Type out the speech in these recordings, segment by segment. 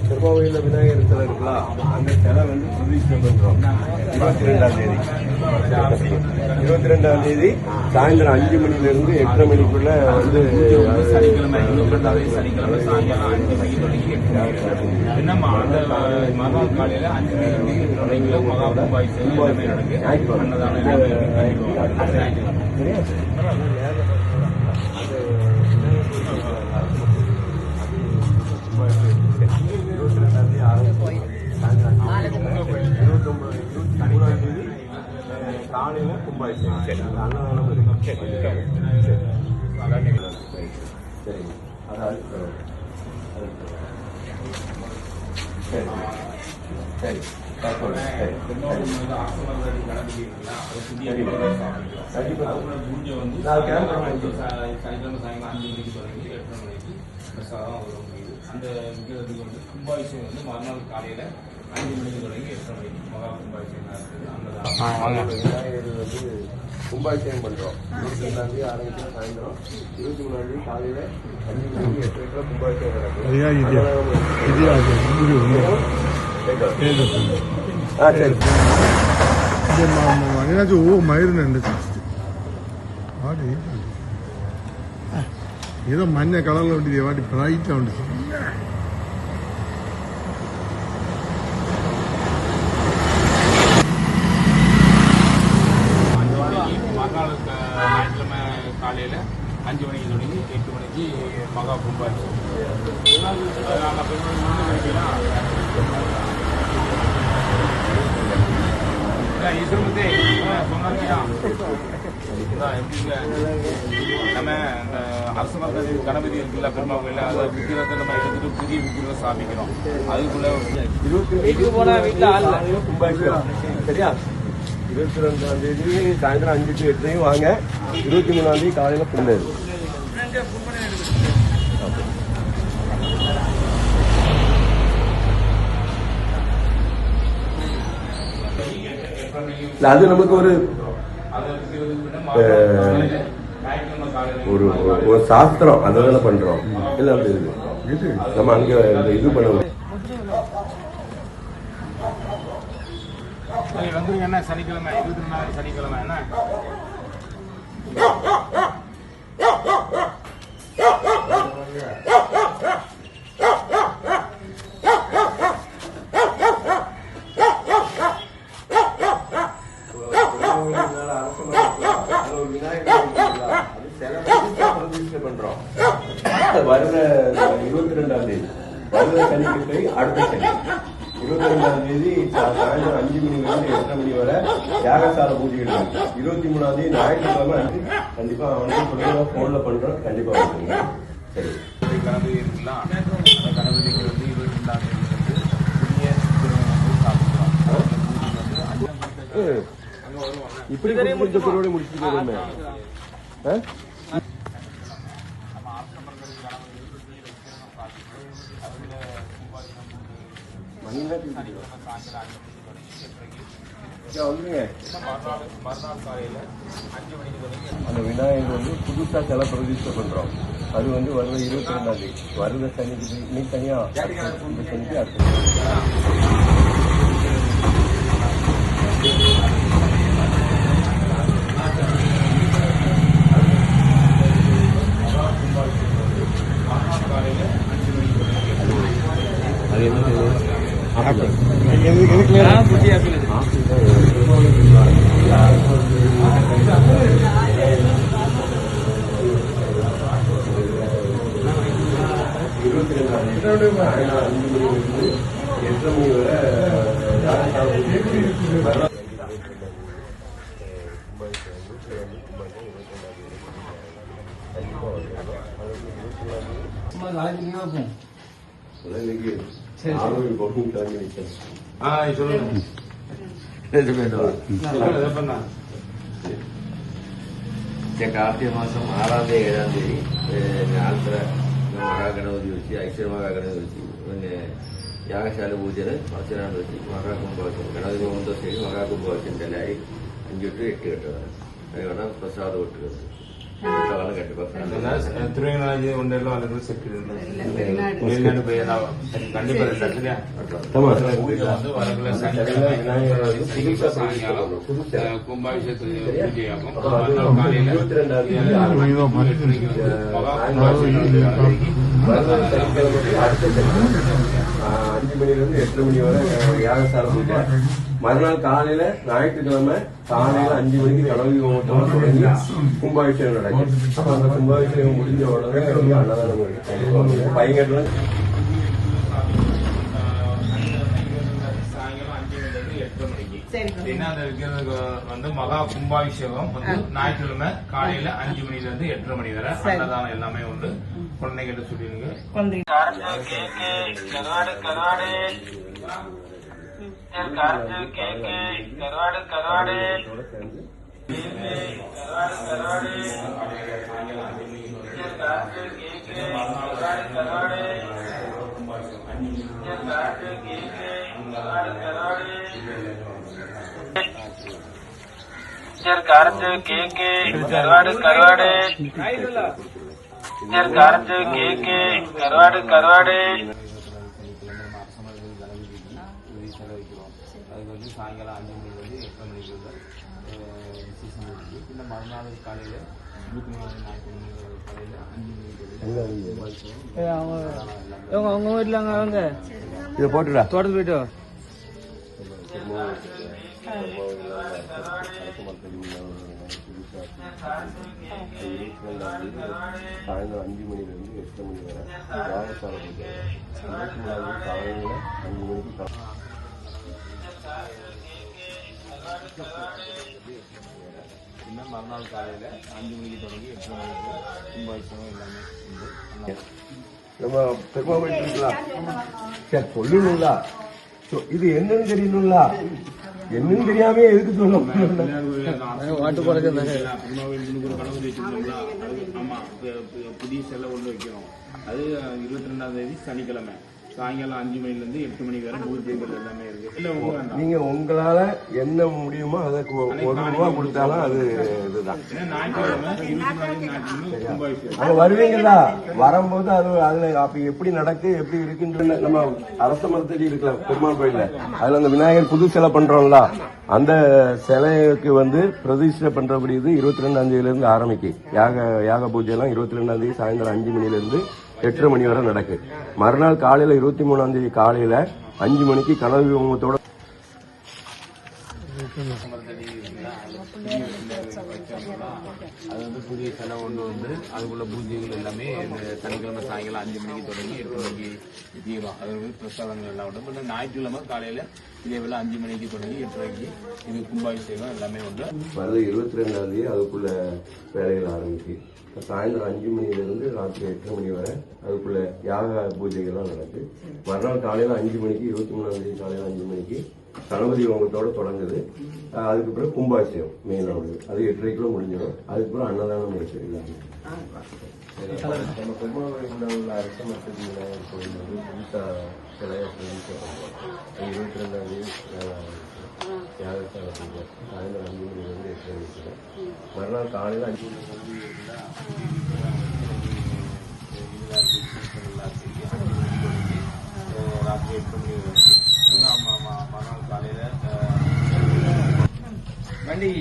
திருமாவையில் விநாயகர் சிலை இருக்கலாம், அந்த சிலை வந்து பிரதிஷ்டை பண்றோம் 22ஆம் தேதி. 22ஆம் தேதி சாயந்தரம் 5 மணிலிருந்து 8:30 மணிக்குள்ள வந்து சனிக்கிழமை சாயங்காலம் 5 மணிக்கு தொடங்கி 8 மறுநாள் காலையில 5 மணிக்கு மகா கும்பாபிஷேகம் நடக்கு. காலையில கும்பாபிஷேகம் அன்னதானம் இருக்கும். சரி, அதாவது சரி சரி அந்த விற்கிறதுக்கு வந்து கும்பாபிஷேகம் வந்து மறுநாள் காலையில 5 மணிக்கு தொடங்கி 8:30 மணிக்கு மகா கும்பாபிஷேகம் இருக்குது. விநாயகர் வந்து கும்பாபிஷேகம் பண்றோம். 22ஆம் தேதி ஆரம்பிச்சு சாயந்தரம் 23ஆம் தேதி காலையில 5 மணிக்கு 8:30 கும்பாபிஷேகம் நடக்கும். ఏదో మన్న కళలో ఉంటుంది వాటి బ్రైట్గా ఉంటుంది. மறுநாள் ஞாயிற்றுக்கிழமை காலையில் 5 மணிக்கு தொடங்கி 8 மணிக்கு மகா கும்பாபிஷேகம். ஈஸ்வரமூர்த்தி சொன்னாங்க எப்படிங்க நம்ம இந்த அரசு மரகதி கணபதி இருக்குல்ல பெருமாள் கோயில அதை விக்கிரத்தை நம்ம எடுத்துட்டு புதிய விக்கிரத்தை ஸ்தாபிக்கிறோம். அதுக்குள்ள கும்பாபிஷேகம் சரியா? 22ஆம் தேதி சாயந்தரம் 5 to 8 வாங்க. 23ஆம் தேதி காலையில புண்டது. அது நமக்கு ஒரு சாஸ்திரம் அதனால பண்றோம். இல்ல அப்படி இருக்கு நம்ம அங்க இது பண்ணுவோம். வந்துருங்க என்ன சனிக்கிழமை 24 சனிக்கிழமை என்ன பண்றோம். வருகிற 22ஆம் தேதி வருகிற சனிக்கு போய் அடுத்த சனி 22ஆம் தேதி சாயந்தரம் 5 மணிலிருந்து 8:30 மணி வரை யாகசாலை பூஜை எடுக்கும். 23ஆம் தேதி ஞாயிற்றுக்கிழமை கண்டிப்பா அவனுக்கு போன்ல பண்றோம். கண்டிப்பா வந்துருங்க. சரி, கணபதி இருக்கலாம். அந்த கணபதிக்கு வந்து 22ஆம் தேதி வந்து இப்படி திருவிழா முடிச்சுட்டு போயிருமே. மறுநாள் காலையில 5 மணிக்கு தொடங்கி அந்த விநாயகர் வந்து புதுசா சிலை பிரதிஷ்டை பண்றோம். அது வந்து வருகிற 22ஆம் தேதி வருகிற சனிக்கு இன்னைக்கு தனியா இந்த சனிக்கு அடுத்த அது என்ன കാർത്തിക മാസം 6-ാം തീയതി 7-ാം തീയതി ആൽത്തറ മഹാഗണപതി വെച്ച് ഐശ്വര്യ മഹാഗണപതി വെച്ച് പിന്നെ യാഗശാല പൂജന് അർച്ചനാണ് വെച്ച് മഹാകുംഭവച്ചൻ ഗണപതി മൂന്ന് മഹാകുംഭവച്ചൻ്റെ എല്ലായി 5 to 8 കെട്ടുകയാണ്. അത് പ്രസാദം ഇട്ടുള്ളത് வீட்டில் கண்டிப்பாக திருவண்ணாமலை ஒன்றெல்லாம் அல்லது செட் வெளிநாடு போய் கண்டிப்பா சரியா வந்து வரக்குள்ள சாயங்காலம் கும்பாபிஷேகத்துக்கு பூஜையாகும் காலையில 5 மணிலிருந்து 8 மணி வரை யாகசால பூஜை. மறுநாள் காலையில ஞாயிற்றுக்கிழமை காலையில 5 மணிக்கு கடவுள் ஹோமத்தோட தொடங்கி கும்பாபிஷேகம் நடக்கும். அப்ப அந்த கும்பாபிஷேகம் முடிஞ்ச உடனே அன்னதானம் இருக்கு. பையன்கள் வந்து மகா கும்பாபிஷேகம் வந்து ஞாயிற்றுக்கிழமை காலையில 5 மணில இருந்து 8:30 மணி வரை அன்னதானம் எல்லாமே உண்டு. குழந்தைகிட்ட சொல்லிடுங்க. அதுக்கு வந்து சாயங்காலம் 5 மணிலேருந்து 8 மணிக்கு விசேஷம் இருக்கு. பின்ன மறுநாள் காலையில 24 காலையில 5 மணிக்கு அவங்க வீட்டுல அவங்க இதை போட்டுடா தோட்டத்து போயிட்டு சாயந்தரம் 5 மணிலிருந்து 8 மணி வரை யாகசால பூஜை. 24 காலையில 5 மணிக்கு இன்னும் மறுநாள் காலையில 5 மணிக்கு தொடங்கி 8 மணிக்கு கும்பாபிஷேகம் எல்லாமே உண்டு. நம்ம பெருமாள் இருக்கலாம். சரி சொல்லணுங்களா? இது என்னன்னு தெரியணுங்களா? என்னன்னு தெரியாம எதுக்கு சொல்லணும்? வாட்டு பழக்கம் ஆமா, புதிய செல்ல ஒன்று வைக்கிறோம். அது 22ஆம் தேதி சனிக்கிழமை சாயங்காலம் 5 மணில இருந்து 8 மணி வரை பூஜைகள் எல்லாமே இருக்கு. இல்ல நீங்க உங்களால என்ன முடியுமோ அதுக்கு ₹1 கொடுத்தாலும் அது இதுதான். ஞாயிற்றுக்கிழமை 24 ஞாயிற்றுக்கிழமை கும்பாபிஷேகம். அங்க வருவீங்களா? வரும்போது அதுல அப்ப எப்படி நடக்கு எப்படி இருக்குன்ற நம்ம அரச மரத்தடி இருக்கல பெருமாள் கோயில்ல, அதுல அந்த விநாயகர் புது சிலை பண்றோம்ல, அந்த சிலைக்கு வந்து பிரதிஷ்டை பண்றபடி இது 22ஆம் தேதியில இருந்து ஆரம்பிக்கு. யாக பூஜை எல்லாம் 22ஆம் தேதி சாயந்தரம் 5 மணில இருந்து 8:30 மணி வரை நடக்கு. மறுநாள் காலையில 23ஆம் தேதி காலையில 5 மணிக்கு கனவு ஹோமத்தோட அது வந்து புதிய செலவு ஒன்று வந்து அதுக்குள்ள பூஜைகள் எல்லாமே இந்த சனிக்கிழமை சாயங்காலம் 5 மணிக்கு தொடங்கி 8 மணிக்கு தீபம், அது வந்து பிரசாதங்கள் எல்லாம் உண்டு. இந்த ஞாயிற்றுக்கிழமை காலையில இதே போல 5 மணிக்கு தொடங்கி 8:30 இது கும்பாபிஷேகம் எல்லாமே உண்டு. வருது 22ஆம் தேதி அதுக்குள்ள வேலைகள் ஆரம்பிக்கு. சாயந்தரம் 5 மணிலிருந்து ராத்திரி 8:30 மணி வரை அதுக்குள்ள யாக பூஜைகள்லாம் நடக்கு. மறுநாள் காலையில 5 மணிக்கு 23ஆம் தேதி காலையில 5 மணிக்கு கணபதி ஹோமத்தோட தொடங்குது. அதுக்கு பிறகு கும்பாபிஷேகம் மெயினாக வருது. அது 8:30 முடிஞ்சிடும். அதுக்கப்புறம் அன்னதானம் இருக்கு எல்லாமே. நம்ம பெருமாள் உள்ள அரச மரத்தடி விநாயகர் கோயில் வந்து புதுசா சிலையை 22ஆம் தேதி யாகசால பூஜை சாயந்தரம் 5 மணிலிருந்து 8:30 மணிக்கு. மறுநாள் காலையில் 5 மணிக்கு ராத்திரி 8 மணி மறுநாள் காலையில வண்டி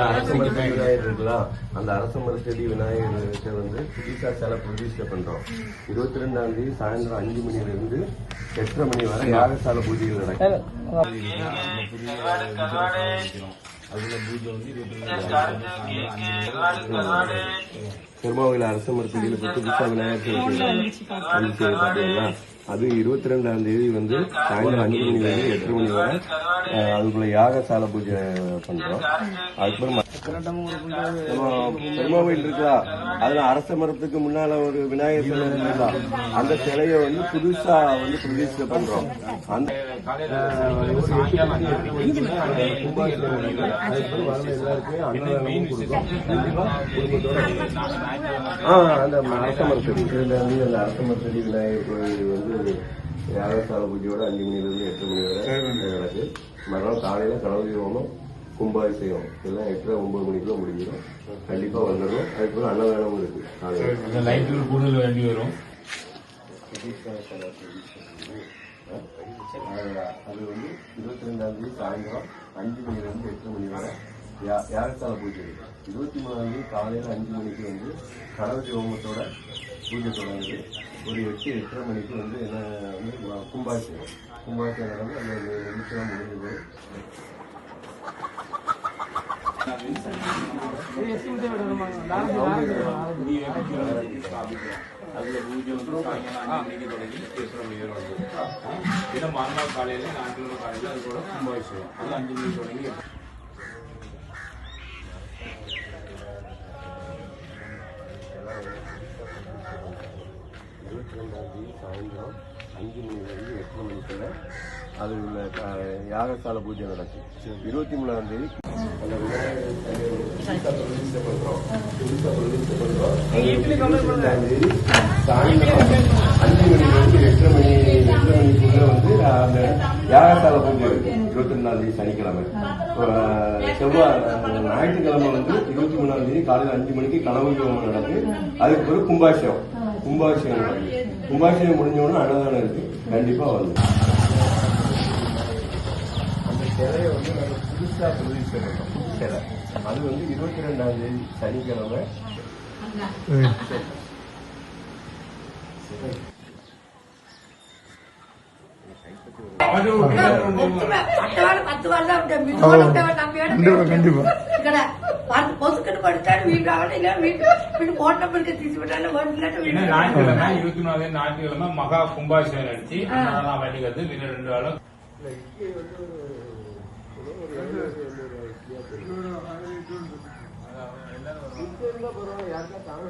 அரச மரத்தடி விநாயகர் இருக்கலாம். அந்த அரச மரத்தடி விநாயகருக்கு வந்து புதுசா சிலை பிரதிஷ்டை பண்றோம். 22ஆம் தேதி சாயந்தரம் 5 மணிலிருந்து 8:30 மணி வரை யாகசால பூஜைகள் நடக்கும். அதுல பூஜை வந்து பெருமாவில் அரச மரத்தடியில் புதுசா விநாயகர் பார்த்தீங்கன்னா அது 22ஆம் தேதி வந்து சாயந்தரம் 5 மணிலிருந்து 8:30 மணி வரை அதுக்குள்ள யாகசால பூஜை பண்றோம். அதுக்கப்புறம் பெருமாவில் இருக்கா, அதுல அரச மரத்துக்கு முன்னால ஒரு விநாயகர் சிலை இருக்குங்களா, அந்த சிலையை வந்து புதுசா வந்து பிரதிஷ்டை பண்றோம். அந்த எல்லாருக்குமே அன்னதானமும் கொடுக்கும். அந்த அரச மரத்தடி அந்த அரச மரத்தடி விநாயகர் கோயில் வந்து யாகசால பூஜையோட 5 மணிலிருந்து 8 மணி வரை நடக்கு. மறுநாள் காலையில கணபதி ஹோமம், கும்பாபிஷேகம் எல்லாம் 8:30 9 மணிக்குள்ள முடிஞ்சிடும். கண்டிப்பா வந்துடும். அதுக்கப்புறம் அன்னதானமும் இருக்கு காலையில. லைட்டுகள் கூடுதல் வேண்டி வரும். அது வந்து 22ஆம் தேதி சாயந்தரம் 5 மணிலேருந்து 8 மணி வரை யாகசால பூஜை இருக்கு. 23ஆம் தேதி காலையில 5 மணிக்கு வந்து கணபதி ஹோமத்தோட பூஜை தொடங்குது. ஒரு 8-8:30 மணிக்கு வந்து என்ன வந்து கும்பாபிஷேகம் நடந்து அந்த நிமிஷம் முடிஞ்சு போய் அதுல பூஜை வந்து சாயங்காலம் 5 மணிக்கு தொடங்கி 8:30 மணி வரை வந்து தினம் மறுநாள் காலையில ஞாயிற்றுக்கிழமை காலையில அது கூட கும்பாபிஷேகம் அது 5 மணிக்கு தொடங்கி 22ஆம் தேதி சாயந்தரம் 5 மணிலேருந்து 8 மணிக்குள்ள அது உள்ள யாகசால பூஜை நடக்கும். 23ஆம் தேதி அந்த புதுசா பிரதிஷ்டை பண்றோம். 22ஆம் தேதி சாயந்தரம் 5 மணிலேருந்து 8 மணிக்குள்ள வந்து அந்த யாகசால பூஜை இருக்கு. 22ஆம் தேதி சனிக்கிழமை. செவ்வாய் ஞாயிற்றுக்கிழமை வந்து 23ஆம் தேதி காலையில் 5 மணிக்கு கனவு ஹோமம் நடக்கு. அதுக்கு பிறகு கும்பாபிஷேகம் நடக்குது. கும்பாபிஷேகம் முடிஞ்சோடனே அன்னதானம் இருக்கு. கண்டிப்பா வந்து அந்த சிலையை வந்து நம்ம புதுசா பிரதிஷ்டை பண்றோம். சிலை அது வந்து 22ஆம் தேதி சனிக்கிழமை. கண்டிப்பா ஞாயிற்றுக்கிழமை 24 ஞாயிற்றுக்கிழமை மகா கும்பாபிஷேகம் நடத்தி அன்னதானம் வேண்டிக்கிறது. இன்னும் 2 நாளும் யாருக்கா தாங்க